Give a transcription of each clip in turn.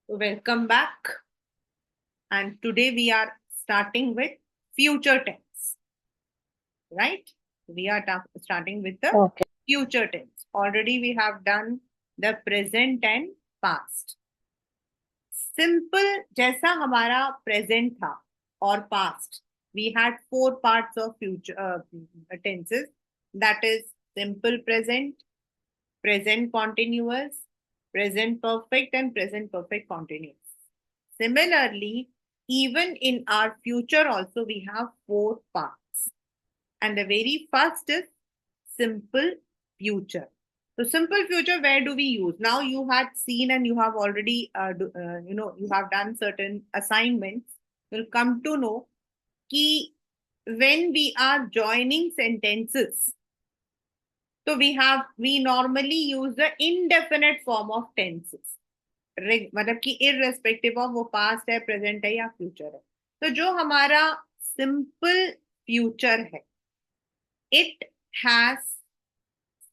Welcome back. And today we are starting with future tense, right? We are starting with the Okay. future tense. Already we have done the present and past. Simple जैसा हमारा present था और past, we had 4 parts of future tenses. That is simple present, present continuous, present perfect, and present perfect continuous. Similarly, even in our future also we have 4 parts. And the very first is simple future. So simple future, where do we use? Now you had seen and you have already, you have done certain assignments. You'll come to know कि when we are joining sentences, so we normally use the indefinite form of tenses. मतलब कि irrespective of वो past है, present है या future है. तो जो हमारा सिंपल फ्यूचर है, it has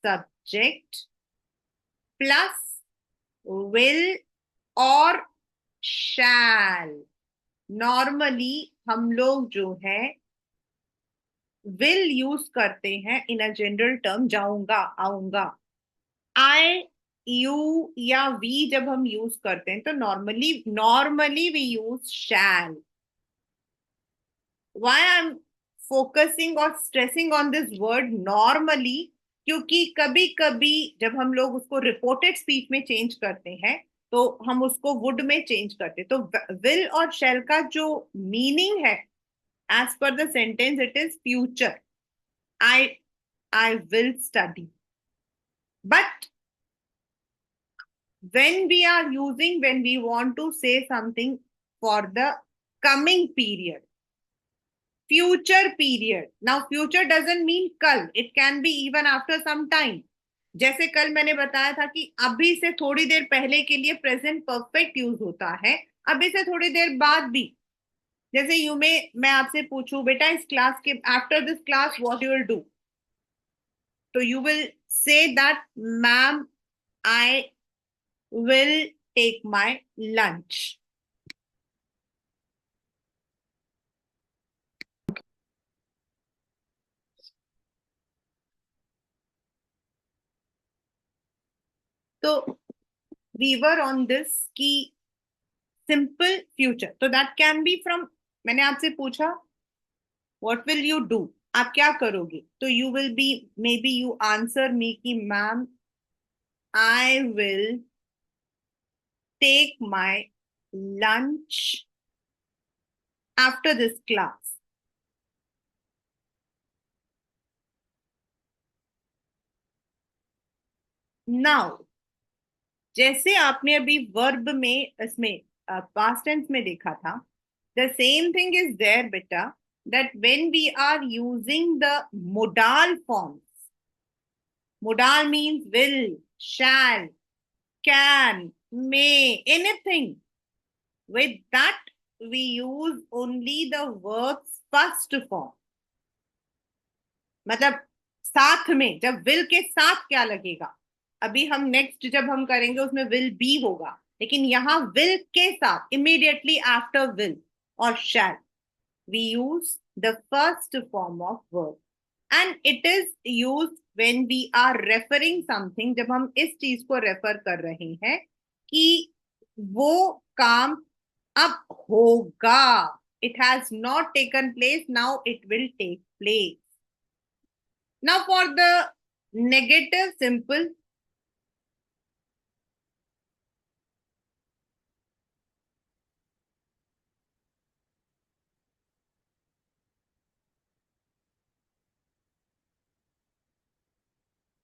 subject plus will और शैल. नॉर्मली हम लोग जो है विल यूज करते हैं इन अ जनरल टर्म, जाऊंगा, आऊंगा. आई, यू या वी जब हम यूज करते हैं तो normally we use shall. Why I'm focusing or stressing on this word normally, क्योंकि कभी कभी जब हम लोग उसको रिपोर्टेड स्पीच में चेंज करते हैं तो हम उसको वुड में चेंज करते हैं. तो विल और शेल का जो मीनिंग है as per the sentence, it is future. I I will study. But when we want to say something for the coming period, future period. Now future doesn't mean कल, it can be even after some time. जैसे कल मैंने बताया था कि अभी से थोड़ी देर पहले के लिए प्रेजेंट परफेक्ट यूज होता है, अभी से थोड़ी देर बाद भी. जैसे मैं आपसे पूछूं बेटा इस क्लास के after this class what you will do, तो you will say that ma'am I will take my lunch. तो we were on this कि simple future, तो that can be from, मैंने आपसे पूछा what will you do, आप क्या करोगे, तो you will be, maybe you answer me कि ma'am I will take my lunch after this class. Now जैसे आपने अभी वर्ब में इसमें पास्ट टेंस में देखा था, the same thing is there बेटा, that when we are using the modal forms, modal means will, shall, can, may, anything, with that we use only the verb's first form. मतलब साथ में, जब will के साथ क्या लगेगा, अभी हम नेक्स्ट जब हम करेंगे उसमें विल बी होगा, लेकिन यहां विल के साथ इमीडिएटली आफ्टर विल और शैल we use the first form of verb. And it is used when we are referring something, जब हम इस चीज को रेफर कर रहे हैं कि वो काम अब होगा. It has not taken place, now it will take place. Now for the negative simple,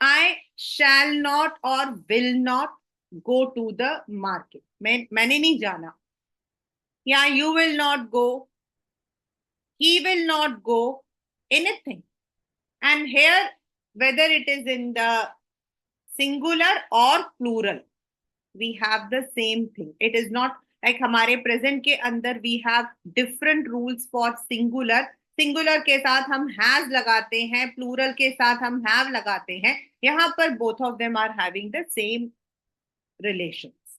I shall not or will not go to the market. मैंने नहीं जाना. या you will not go, he will not go, anything. And here, whether it is in the singular or plural, we have the same thing. It is not like हमारे present के अंदर we have different rules for singular. Singular के साथ हम has लगाते हैं, plural के साथ हम हैव लगाते हैं. यहाँ पर both of them are having the same relations.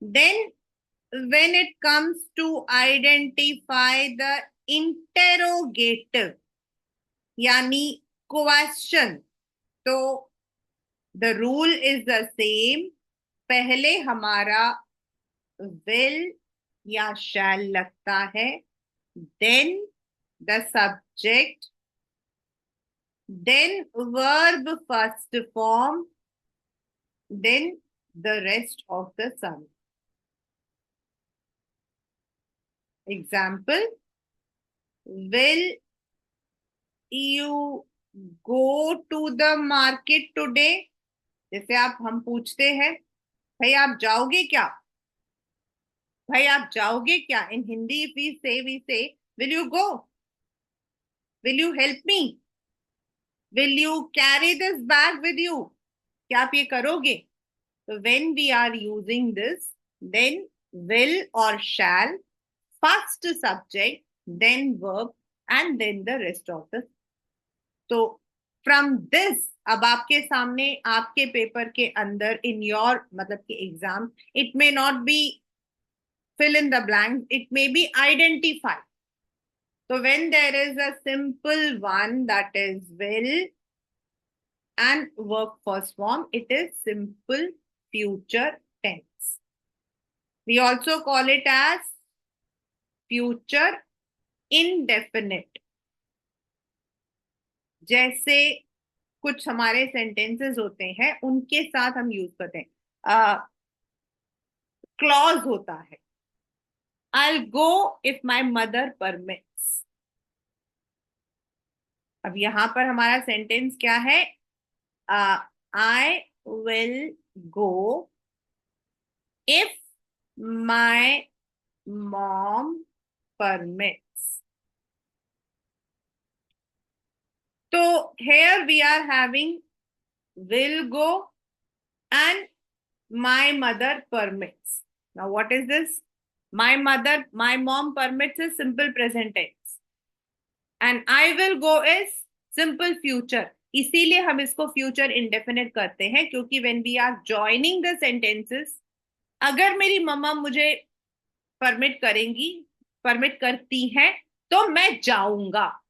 Then when it comes to identify the interrogative यानी क्वेश्चन, तो the rule is the same. पहले हमारा will या shall लगता है, then the subject, then verb first form, then the rest of the sum. Example, will you go to the market today? जैसे हम पूछते हैं, भाई आप जाओगे क्या? भाई आप जाओगे क्या? In Hindi we say will you go? Will you help me? Will you carry this bag with you? क्या आप ये करोगे? So when we are using this, then will or shall, first subject, then verb, and then the rest of the. तो from this, अब आपके सामने आपके paper के अंदर इन योर मतलब कि exam, it may not be fill in the blanks, it may be identify. So when there is a simple one, that is will and verb first form, it is simple future tense. We also call it as future indefinite. जैसे कुछ हमारे sentences होते हैं उनके साथ हम use करते हैं, क्लॉज होता है, I'll go if my mother permits. अब यहां पर हमारा सेंटेंस क्या है? I will go if my mom permits. So here we are having will go and my mother permits. Now what is this? My mom permits is simple present tense and I will go is simple future. इसीलिए हम इसको future indefinite करते हैं, क्योंकि when we are joining the sentences, अगर मेरी मम्मा मुझे permit करती हैं तो मैं जाऊंगा.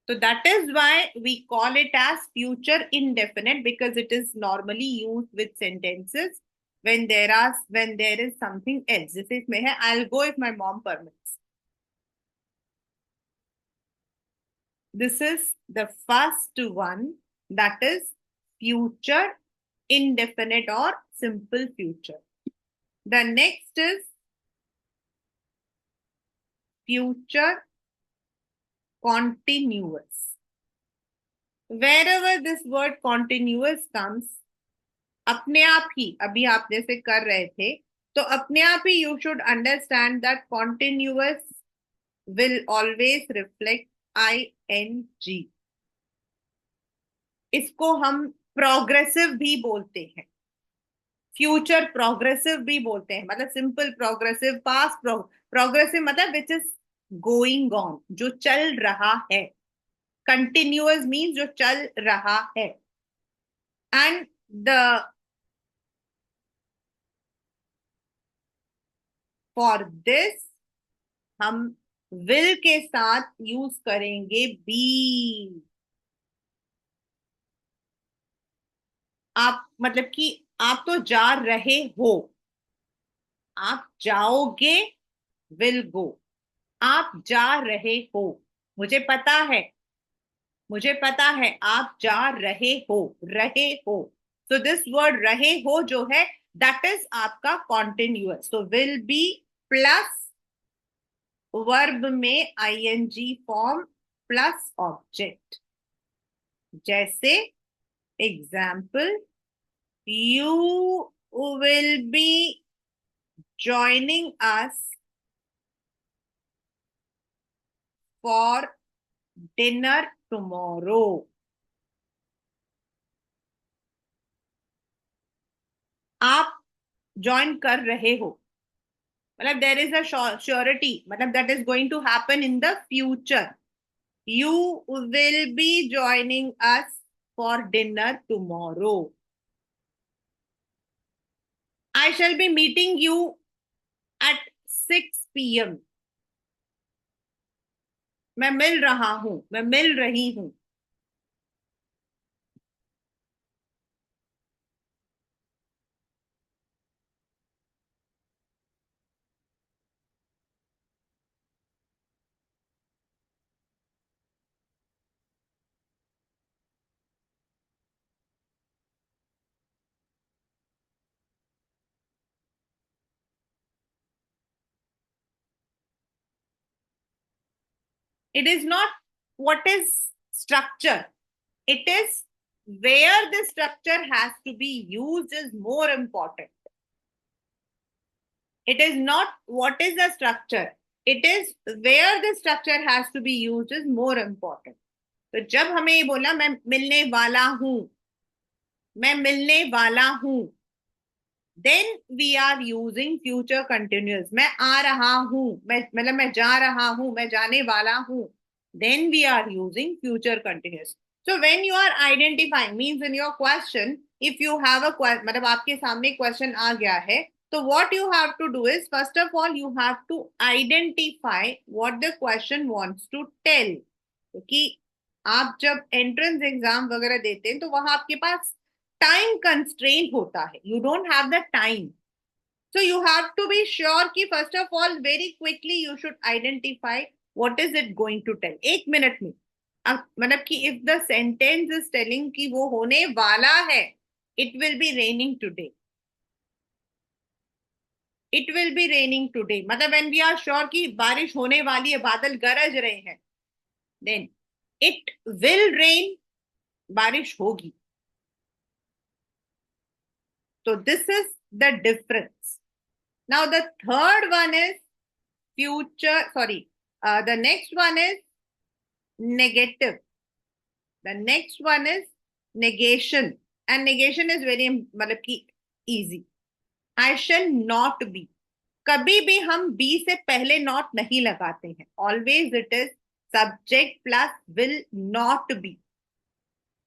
So that is why we call it as future indefinite, because it is normally used with sentences when there is something else. This is में है I'll go if my mom permits. This is the first one, that is future indefinite or simple future. The next is future continuous. Wherever this word continuous comes, अपने आप ही, अभी आप जैसे कर रहे थे, तो अपने आप ही you should understand that continuous will always reflect ing. इसको हम प्रोग्रेसिव भी बोलते हैं, फ्यूचर प्रोग्रेसिव भी बोलते हैं. मतलब सिंपल प्रोग्रेसिव, पास्ट प्रोग्रेसिव मतलब विच इज गोइंग ऑन, जो चल रहा है. कंटिन्यूअस मीन्स जो चल रहा है. एंड फॉर दिस हम विल के साथ यूज करेंगे बी. आप मतलब कि आप तो जा रहे हो, आप जाओगे विल गो. आप जा रहे हो, मुझे पता है, आप जा रहे हो. सो दिस वर्ड रहे हो जो है, दैट इज आपका continuous. So will be plus verb में आईएनजी फॉर्म प्लस ऑब्जेक्ट. जैसे example, you will be joining us for dinner tomorrow. आप ज्वाइन कर रहे हो, मतलब there is a surety, मतलब that is going to happen in the future. You will be joining us for dinner tomorrow. I shall be meeting you at 6 p.m. मैं मिल रहा हूं, मैं मिल रही हूं. It is not what is structure. It is where the structure has to be used is more important. It is not what is the structure. It is where the structure has to be used is more important. तो जब हमें ये बोला मैं मिलने वाला हूं, then we are using future continuous. मैं आ रहा हूं, मैं मतलब मैं जा रहा हूं, मैं जाने वाला हूं, then we are using future continuous. So when you are identifying, means in your question, if you have a question, मतलब आपके सामने question आ गया है, so what you have to do is, first of all, you have to identify what the question wants to tell. क्योंकि आप जब entrance exam वगैरह देते हैं तो वहां आपके पास टाइम कंस्ट्रेंट होता है. You don't have the time. So you have to be sure कि first of all very quickly you should identify what is it going to tell. 1 minute में मतलब कि if the sentence is telling कि वो होने वाला है, it will be raining today. It will be raining today. मतलब when we are sure कि बारिश होने वाली है, बादल गरज रहे हैं, then it will rain, बारिश होगी. So this is the difference. Now the third one is future, sorry, the next one is negative. The next one is negation. And negation is very मतलब कि easy. I shall not be. कभी भी हम be से पहले not नहीं लगाते हैं. Always it is subject plus will not be.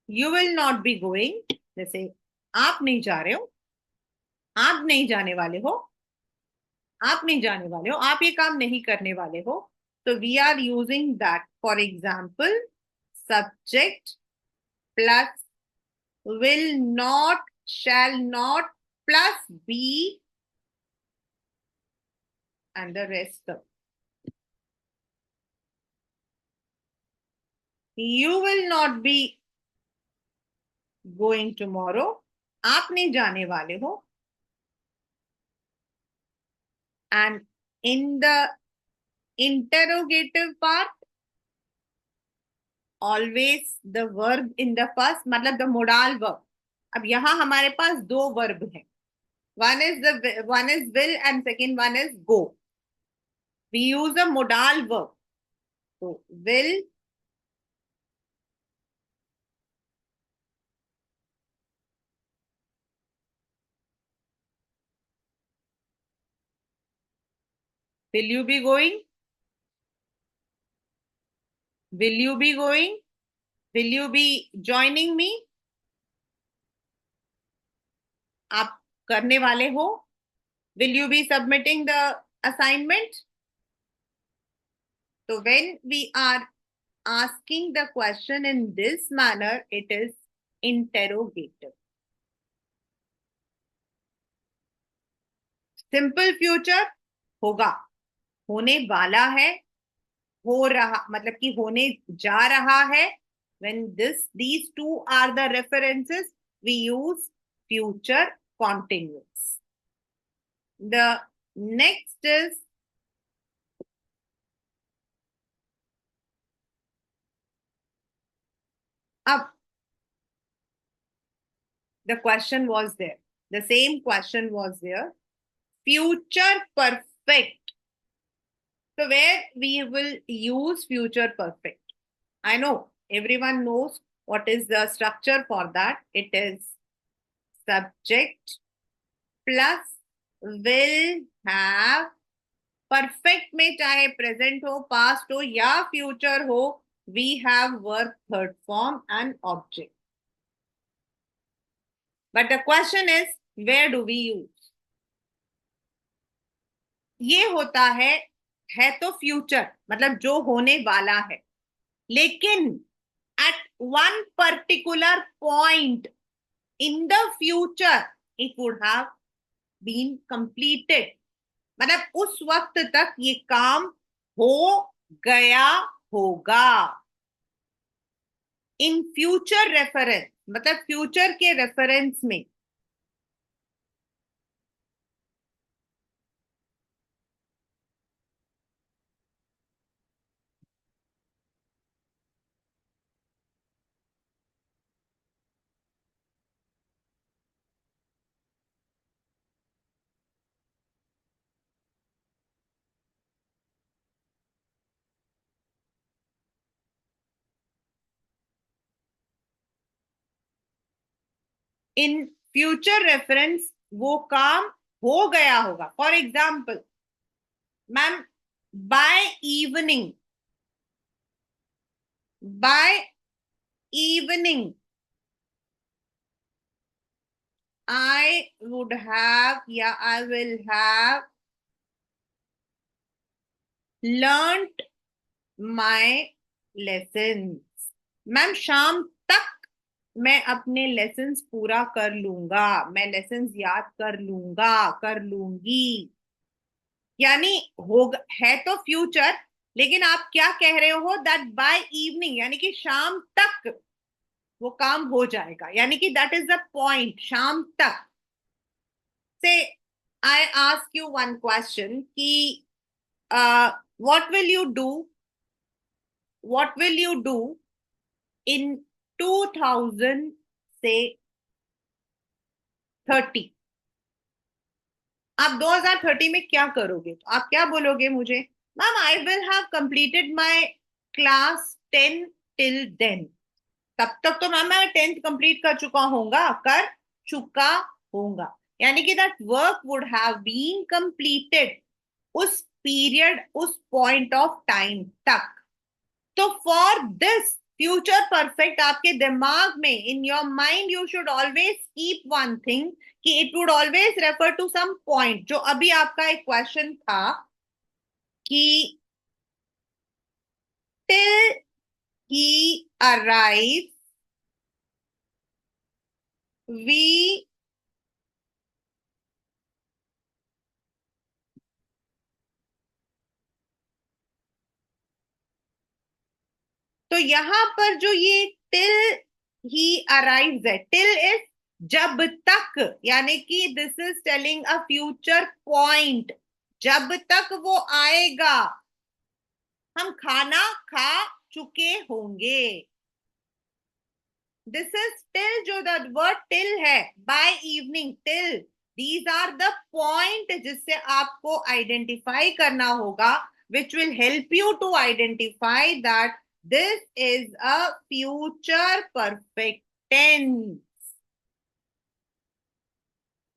You will not be going. जैसे आप नहीं जा रहे हो, आप नहीं जाने वाले हो, आप नहीं जाने वाले हो, आप ये काम नहीं करने वाले हो. तो we are using that. For example, subject plus will not, shall not plus be and the rest of. You will not be going tomorrow. आप नहीं जाने वाले हो. And in the interrogative part, always the verb in the first, मतलब the modal verb. अब यहाँ हमारे पास दो वर्ब हैं. One is will and second one is go. We use a modal verb. So will you be going? Will you be going? Will you be joining me? आप करने वाले हो? Will you be submitting the assignment? So when we are asking the question in this manner, it is interrogative. Simple future होगा, होने वाला है, हो रहा मतलब कि होने जा रहा है. When these two are the references, we use future continuous. The next is up. The question was there. The same question was there. Future perfect. So where we will use future perfect. I know everyone knows what is the structure for that. It is subject plus will have perfect में चाहे present हो, past हो या future हो, we have verb third form and object. But the question is, where do we use? ये होता है तो फ्यूचर, मतलब जो होने वाला है, लेकिन at one particular point in the future it would have been completed. मतलब उस वक्त तक ये काम हो गया होगा. इन फ्यूचर रेफरेंस, मतलब फ्यूचर के रेफरेंस में. इन फ्यूचर रेफरेंस वो काम हो गया होगा. For example ma'am, by evening, by evening I would have, yeah, I will have learnt my lessons. Ma'am शाम तक मैं अपने लेसन्स पूरा कर लूंगा, मैं लेसन्स याद कर लूंगा, कर लूंगी. यानी हो है तो फ्यूचर, लेकिन आप क्या कह रहे हो, दैट बाय इवनिंग, यानी कि शाम तक वो काम हो जाएगा, यानी कि दैट इज द पॉइंट, शाम तक. से I ask you one question कि what will you do, what will you do in 2000 say 30? आप 2030 में क्या करोगे? तो आप क्या बोलोगे मुझे? Ma'am I will have completed my class 10 till then. तब तक तो मैम मैं 10th कंप्लीट कर चुका होऊंगा. यानी कि that work would have been completed उस पीरियड, उस पॉइंट ऑफ टाइम तक. तो फॉर दिस फ्यूचर परफेक्ट, आपके दिमाग में, in your mind, you should always keep one thing कि it would always refer to some point. जो अभी आपका एक क्वेश्चन था कि टिल ही अराइव वी, तो यहां पर जो ये टिल ही अराइव्स है, टिल इज जब तक, यानी कि this is telling a future point. जब तक वो आएगा हम खाना खा चुके होंगे. दिस इज टिल, जो द वर्ड टिल है, by evening, till, these are the point जिससे आपको आइडेंटिफाई करना होगा, which will help you to identify that this is a future perfect tense.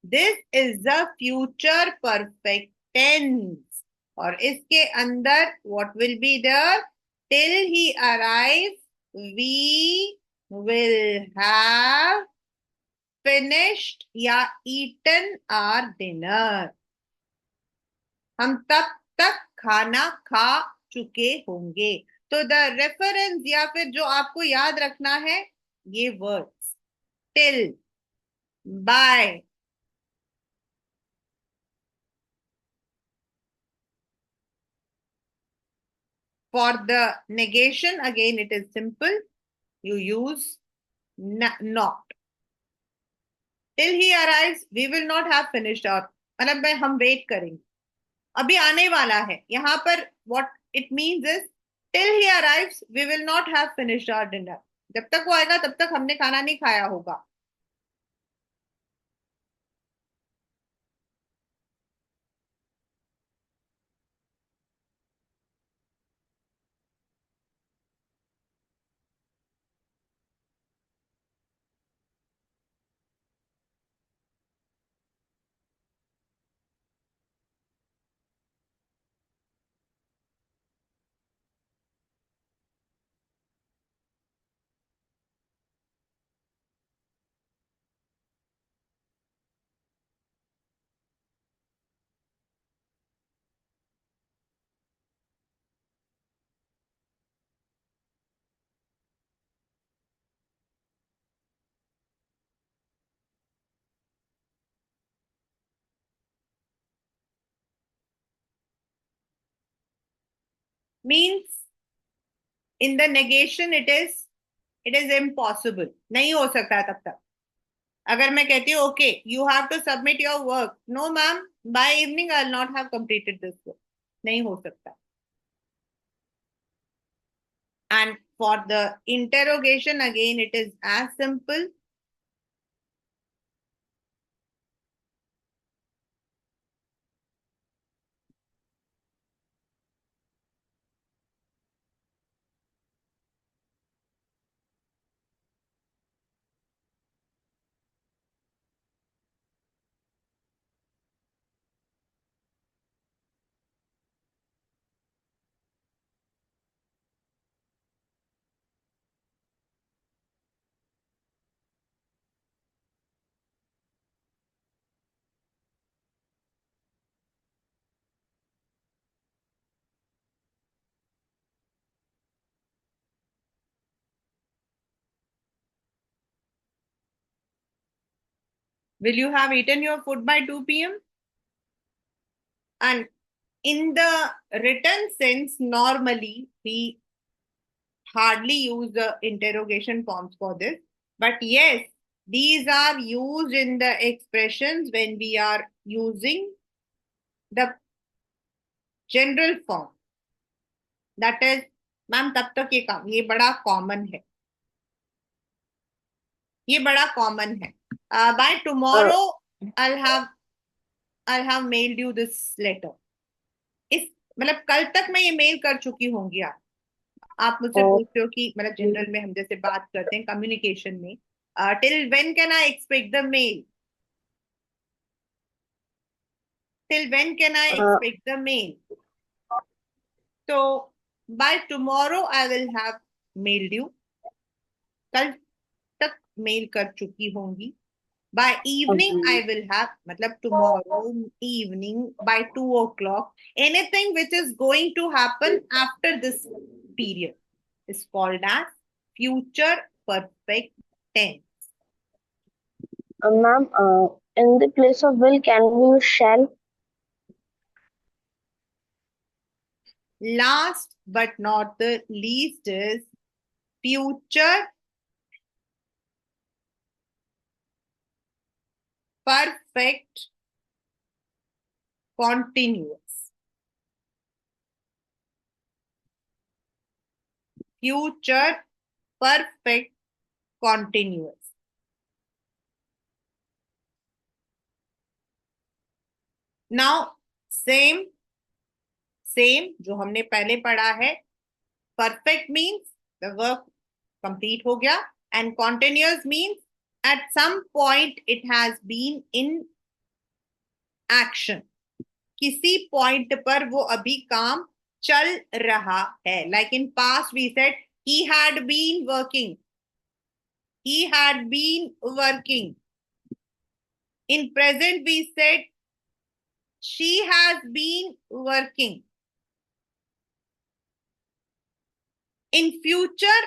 This is a future perfect tense. और इसके अंदर what will be there? Till he arrive we will have finished या eaten our dinner. हम तब तक खाना खा चुके होंगे. तो द रेफरेंस या फिर जो आपको याद रखना है, ये words till, by. For the negation, again it is simple, you use not. Till he arrives we will not have finished our, मतलब मैं हम वेट करेंगे, अभी आने वाला है. यहां पर what it means is till he arrives we will not have finished our dinner. जब तक वो आएगा तब तक हमने खाना नहीं खाया होगा. Means in the negation it is impossible, नहीं हो सकता तब तक। अगर मैं कहती हूँ okay you have to submit your work, no ma'am by evening I will not have completed this work, नहीं हो सकता। And for the interrogation again it is as simple, will you have eaten your food by 2 p.m.? And in the written sense, normally we hardly use the interrogation forms for this. But yes, these are used in the expressions when we are using the general form. That is, ma'am तब तक ये काम, ये बड़ा common है, ये बड़ा common है। By tomorrow I have mailed you this letter. इस मतलब कल तक मैं ये मेल कर चुकी होंगी। आप मुझसे पूछते हो कि मतलब जनरल में हम जैसे बात करते हैं कम्युनिकेशन में, till when can I expect the mail, till when can I expect the mail. तो by tomorrow I will have mailed you, कल तक मेल कर चुकी होंगी। By evening I will have, मतलब tomorrow evening by 2 o'clock, anything which is going to happen after this period is called as future perfect tense. Ma'am, in the place of will, can we use shall? Last but not the least is future perfect continuous. Future perfect continuous. Now same जो हमने पहले पढ़ा है, perfect means the work complete हो गया, and continuous means at some point it has been in action. किसी point पर वो अभी काम चल रहा है। Like in past we said he had been working, he had been working. In present we said she has been working. In future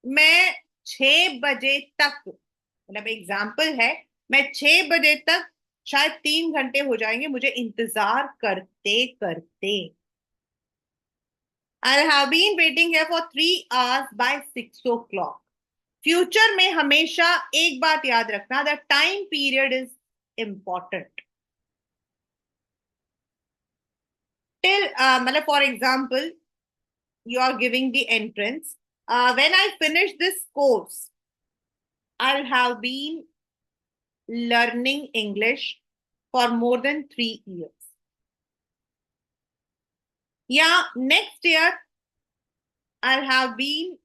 मैं 6 बजे तक, मतलब एग्जाम्पल है, मैं 6 बजे तक, शायद 3 घंटे हो जाएंगे मुझे इंतजार करते करते। I have been waiting here for 3 hours by 6 o'clock. फ्यूचर में हमेशा एक बात याद रखना, the time period is important. Till मतलब for example you are giving the entrance. When I finish this course, I'll have been learning English for more than 3 years. Yeah, next year I'll have been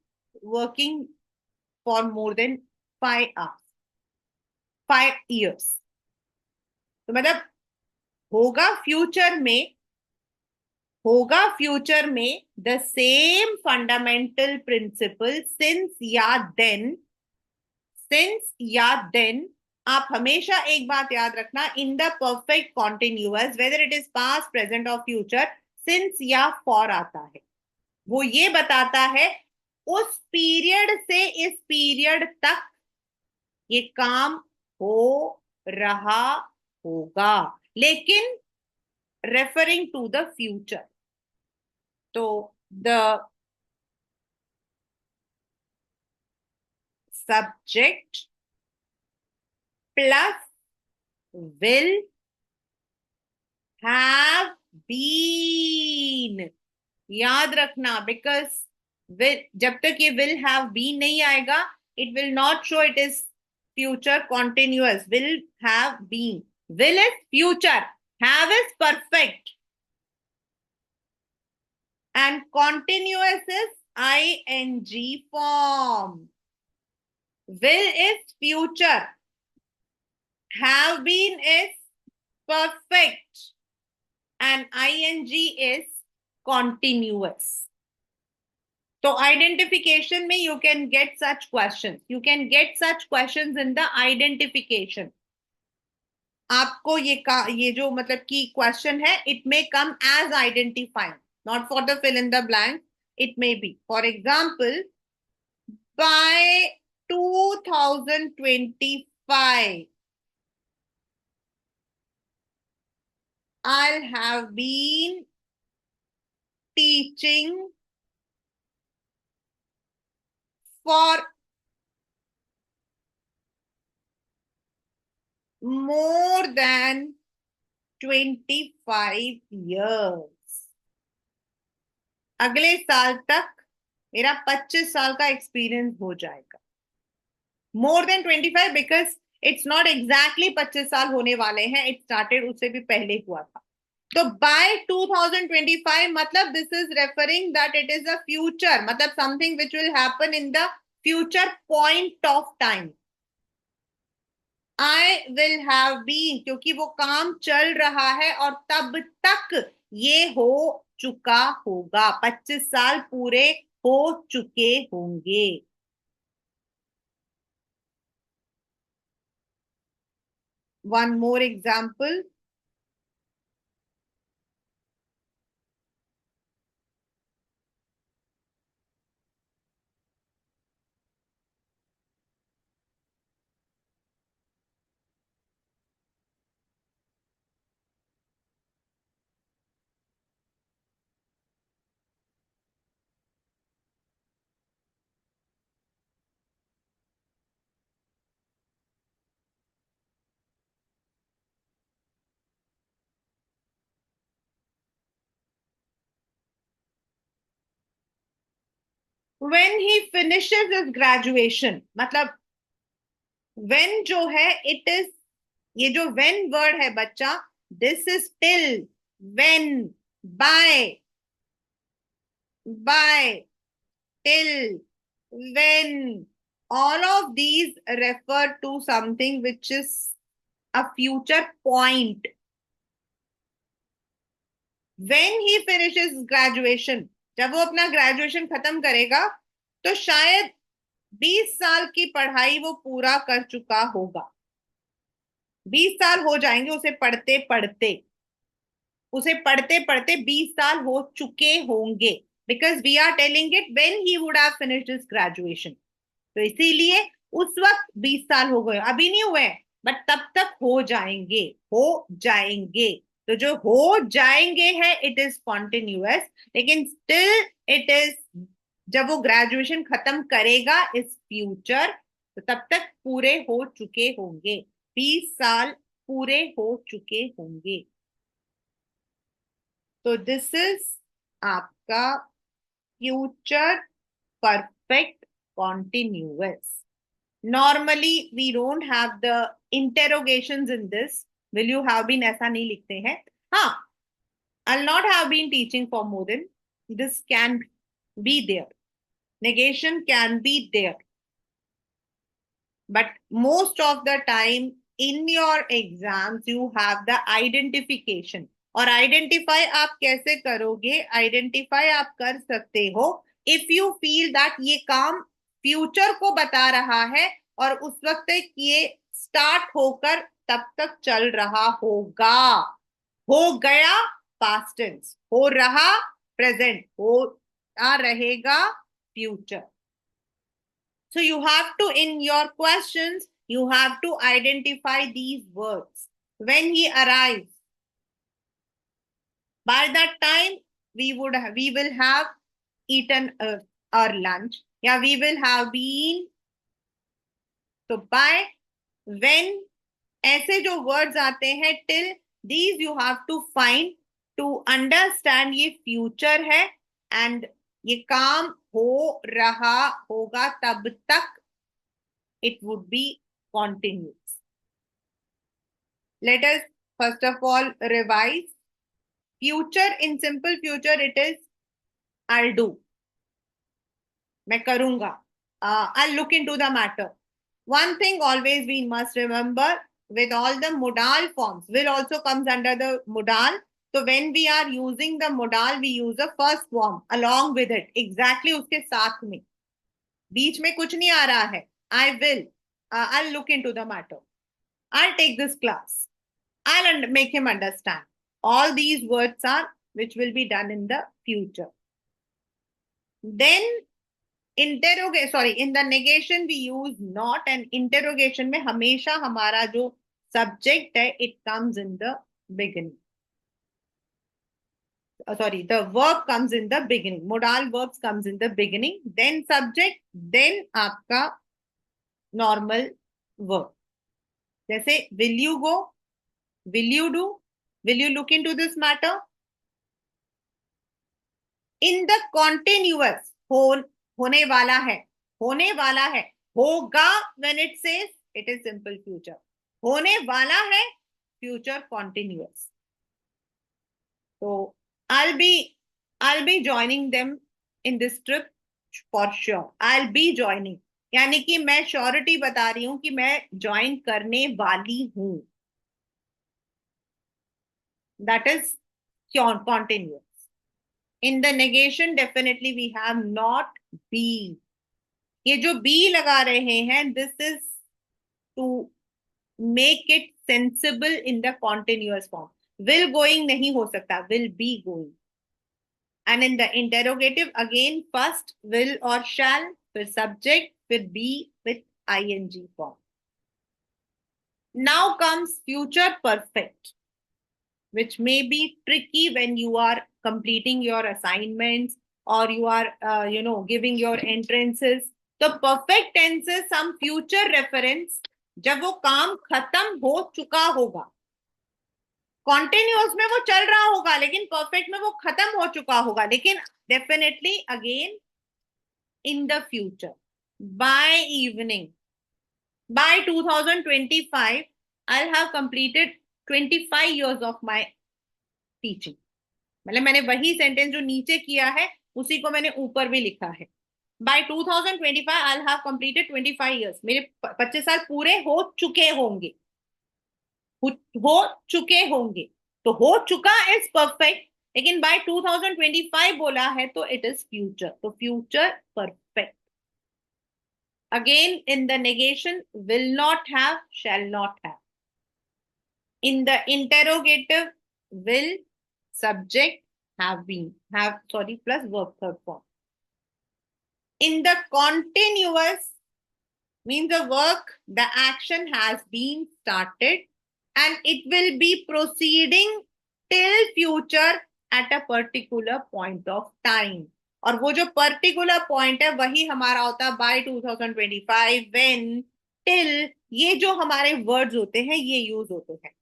working for more than 5 hours, 5 years. तो मतलब होगा future में the same fundamental principle since या then. आप हमेशा एक बात याद रखना, in the perfect continuous whether it is past present और फ्यूचर, सिंस या फॉर आता है, वो ये बताता है उस पीरियड से इस पीरियड तक ये काम हो रहा होगा। लेकिन referring to the future. So the subject plus will have been. याद रखना, बिकॉज will, जब तक ये will have been नहीं आएगा, it will not show it is future continuous. Will have been. Will is future. Have is perfect. And continuous is ing form. Will is future. Have been is perfect. And ing is continuous. So identification में you can get such questions. You can get such questions in the identification. आपको ये जो मतलब कि question है, it may come as identifying, not for the fill in the blank. It may be, for example, by 2025, I'll have been teaching for more than 25 years. अगले साल तक मेरा 25 साल का एक्सपीरियंस हो जाएगा. More than 25 because it's not exactly 25 साल होने वाले हैं. It started उससे भी पहले हुआ था. तो by 2025 मतलब this is referring that it is a future, मतलब something which will happen in the future point of time. I will have been, क्योंकि वो काम चल रहा है और तब तक ये हो चुका होगा. 25 साल पूरे हो चुके होंगे. One more example. When he finishes his graduation, मतलब when जो है it is, ये जो when word है बच्चा, this is till, when, by, till, when, all of these refer to something which is a future point. When he finishes graduation, जब वो अपना ग्रेजुएशन खत्म करेगा तो शायद 20 साल की पढ़ाई वो पूरा कर चुका होगा. 20 साल हो जाएंगे उसे पढ़ते पढ़ते 20 साल हो चुके होंगे, because we are telling it when he would have finished his graduation. तो इसीलिए उस वक्त 20 साल हो गए, अभी नहीं हुए, बट तब तक हो जाएंगे. तो जो हो जाएंगे है इट इज कॉन्टिन्यूअस, लेकिन स्टिल इट इज, जब वो ग्रेजुएशन खत्म करेगा इस फ्यूचर, तो तब तक पूरे हो चुके होंगे. 20 साल पूरे हो चुके होंगे. तो दिस इज आपका future perfect continuous. Normally we don't have the interrogations in this. Will you have been, ऐसा नहीं लिखते हैं. हाँ, I'll not have been teaching for more than, this can be there. Negation can be there. But most of the time in your exams you have the identification. और identify आप कैसे करोगे? Identify आप कर सकते हो इफ यू फील दैट ये काम फ्यूचर को बता रहा है और उस वक्त तक ये स्टार्ट होकर तब तक चल रहा होगा. हो गया पास्ट टेंस, हो रहा प्रेजेंट, हो रहेगा future. So you have to, in your questions, you have to identify these words. When he arrives, By that time we will have eaten our lunch, या we will have been. तो by, when, ऐसे जो words आते हैं till, these you have to find to understand ये future है and ये काम हो रहा होगा तब तक it would be continuous. Let us first of all revise. Future, in simple future it is I'll do, मैं करूंगा, I'll look into the matter. One thing always we must remember, with all the modal forms, will also comes under the modal. So when we are using the modal, we use the first form along with it, exactly उसके साथ में, बीच में कुछ नहीं आ रहा है. I will, I'll look into the matter, I'll take this class, I'll make him understand. All these words are which will be done in the future. Then interrogation sorry in the negation we use not, and interrogation में हमेशा हमारा जो subject है it comes in the beginning, sorry, the verb comes in the beginning, modal verbs comes in the beginning, then subject, then आपका normal verb. जैसे will you go, will you do, will you look into this matter. In the continuous, होने वाला है, होने वाला है, होगा, when it says it is simple future, होने वाला है future continuous. So I'll be joining them in this trip for sure. I'll be joining, यानी कि मैं श्योरिटी बता रही हूं कि मैं ज्वाइन करने वाली हूं. That is continuous. In the negation definitely we have not be. ये जो be लगा रहे हैं, this is to make it sensible in the continuous form. Will going नहीं हो सकता, will be going. And in the interrogative again, first will or shall, फिर subject, फिर be with ing form. Now comes future perfect, which may be tricky when you are completing your assignments or you are giving your entrances. तो perfect tenses some future reference जब वो काम खत्म हो चुका होगा. कॉन्टिन्यूअस में वो चल रहा होगा, लेकिन परफेक्ट में वो खत्म हो चुका होगा, लेकिन definitely again in the future. By evening, by 2025 I have completed 25 years of my teaching. मतलब मैंने वही सेंटेंस जो नीचे किया है उसी को मैंने ऊपर भी लिखा है. By 2025 I have completed 25 years. मेरे 25 साल पूरे हो चुके होंगे, हो चुके होंगे. तो हो चुका इज परफेक्ट, लेकिन बाय 2025 बोला है तो इट इज फ्यूचर. तो future perfect. Again in the negation will not have, shall not have. In the interrogative will, subject, have been, have, sorry, plus verb third form. In the continuous means the work, the action has been started and it will be proceeding till future at a particular point of time. और वो जो particular point है वही हमारा होता है by 2025, when, till. ये जो हमारे words होते हैं ये use होते हैं,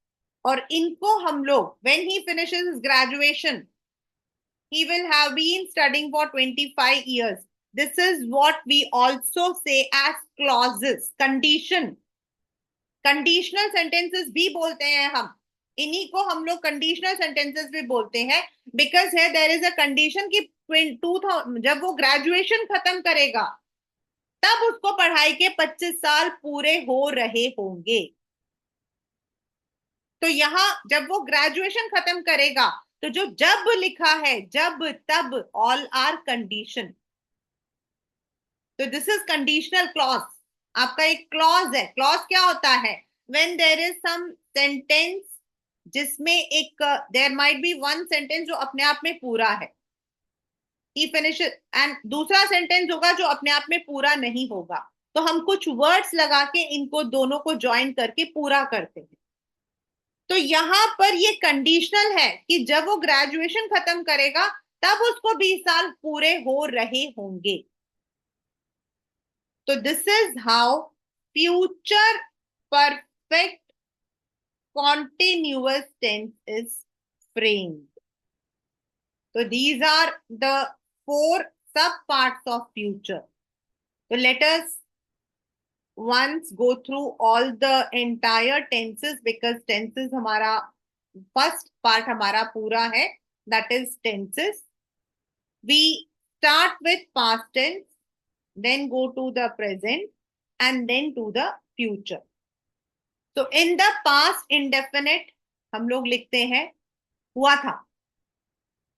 और इनको हम लोग when he finishes his graduation he will have been studying for 25 years. This is what we also say as clauses, condition. Conditional sentences भी बोलते हैं हम, इन्हीं को हम लोग कंडीशनल सेंटेंसेस भी बोलते हैं. बिकॉज है देयर इज अ कंडीशन कि 2000 जब वो ग्रेजुएशन खत्म करेगा तब उसको पढ़ाई के 25 साल पूरे हो रहे होंगे. तो यहां जब वो ग्रेजुएशन खत्म करेगा तो जो जब लिखा है, जब, तब, ऑल आर कंडीशन. तो दिस इज कंडीशनल क्लॉज. आपका एक क्लॉज है. क्लॉज क्या होता है? When there is some sentence जिसमें एक there might be one sentence जो अपने आप में पूरा है, ही फिनिशेस, एंड दूसरा सेंटेंस होगा जो अपने आप में पूरा नहीं होगा. तो हम कुछ वर्ड्स लगा के इनको दोनों को ज्वाइन करके पूरा करते हैं. तो यहां पर ये कंडीशनल है कि जब वो ग्रेजुएशन खत्म करेगा तब उसको 20 साल पूरे हो रहे होंगे. तो this is how future perfect continuous tense is framed. So these are the four sub parts of future. So let us once go through all the entire tenses, because tenses हमारा first part हमारा पूरा है, that is tenses. We start with past tense, then go to the present, and then to the future. So in the past indefinite हम लोग लिखते हैं हुआ था.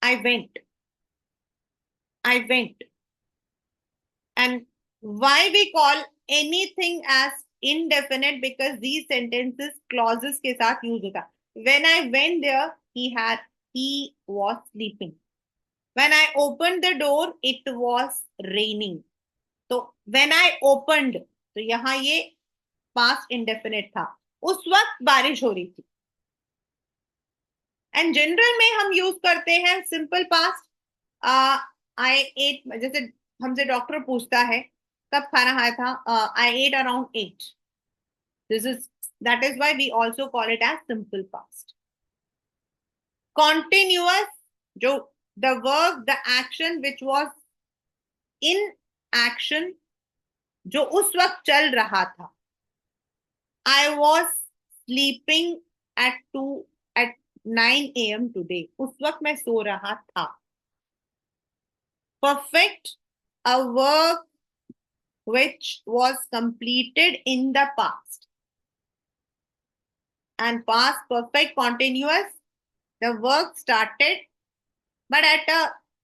I went. I went. And why we call anything as indefinite? Because these sentences clauses के साथ use होता. When I went there, he was sleeping. When I opened the door, it was raining. तो when I opened, तो यहाँ ये past indefinite था. उस वक्त बारिश हो रही थी. एंड जनरल में हम यूज करते हैं सिंपल पास्ट. आई एट, जैसे हमसे डॉक्टर पूछता है कब खाना खाया था, I ate around 8. This is, that is why we also call it as simple past. Continuous, जो the work the action which was in action, जो उस वक्त चल रहा था. I was sleeping at 9 AM today. उस वक्त मैं सो रहा था. Perfect, a work which was completed in the past. And past perfect continuous, the work started, but at a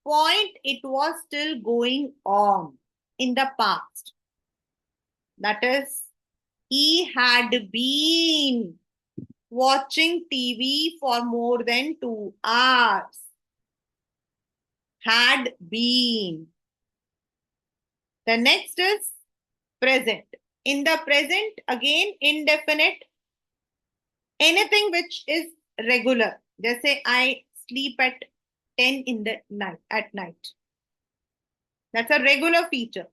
point it was still going on in the past. That is, he had been watching TV for more than 2 hours. Had been. The next is present. In the present, again indefinite, anything which is regular. जैसे I sleep at 10 in the night, at night. That's a regular feature.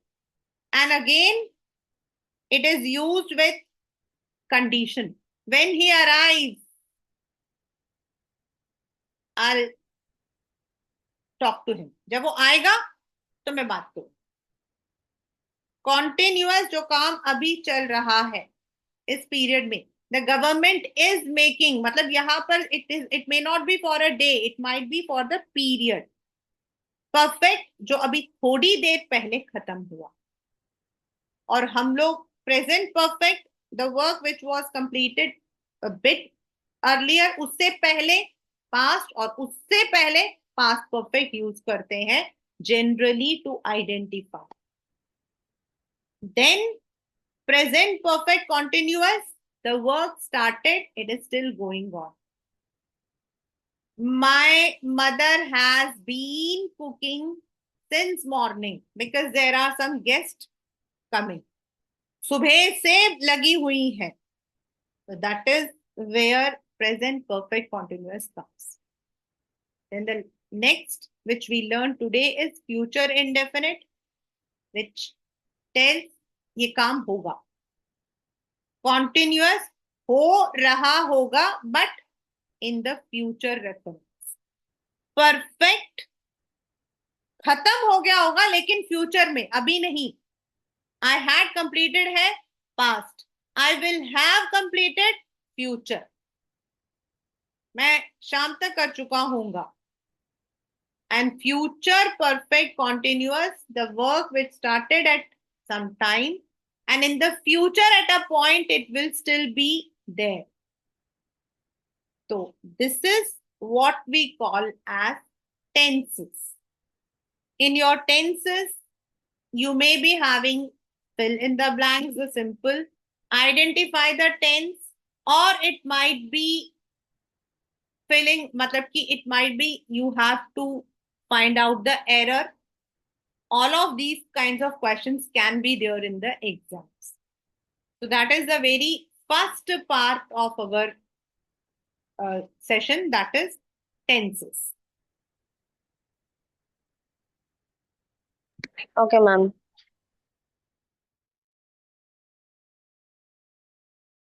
And again, it is used with condition. When he arrives, I'll talk to him. जब वो आएगा तो मैं बात करूँ. Continuous, जो काम अभी चल रहा है इस पीरियड में. द गवर्नमेंट इज मेकिंग, मतलब यहां पर it may not be for a day, it might be for the period. Perfect, जो अभी थोड़ी देर पहले खत्म हुआ. और हम लोग present perfect, the work which was completed a bit earlier, उससे पहले पास्ट, और उससे पहले पास्ट परफेक्ट यूज करते हैं generally to identify. Then present perfect continuous, the work started, it is still going on. My mother has been cooking since morning because there are some guests coming. सुबह से लगी हुई है. So that is where present perfect continuous comes. Then the next which we learned today is future indefinite, which tells ये काम होगा. Continuous, हो रहा होगा but in the future reference. Perfect, खत्म हो गया होगा लेकिन फ्यूचर में, अभी नहीं. आई हैड कंप्लीटेड है past, I will have completed future. मैं शाम तक कर चुका हूंगा. And future perfect continuous, the work which started at some time, and in the future at a point it will still be there. So this is what we call as tenses. In your tenses, you may be having fill in the blanks, the simple, identify the tense, or it might be filling, matlab ki it might be you have to find out the error. All of these kinds of questions can be there in the exams. So that is the very first part of our session, that is tenses. Okay, ma'am.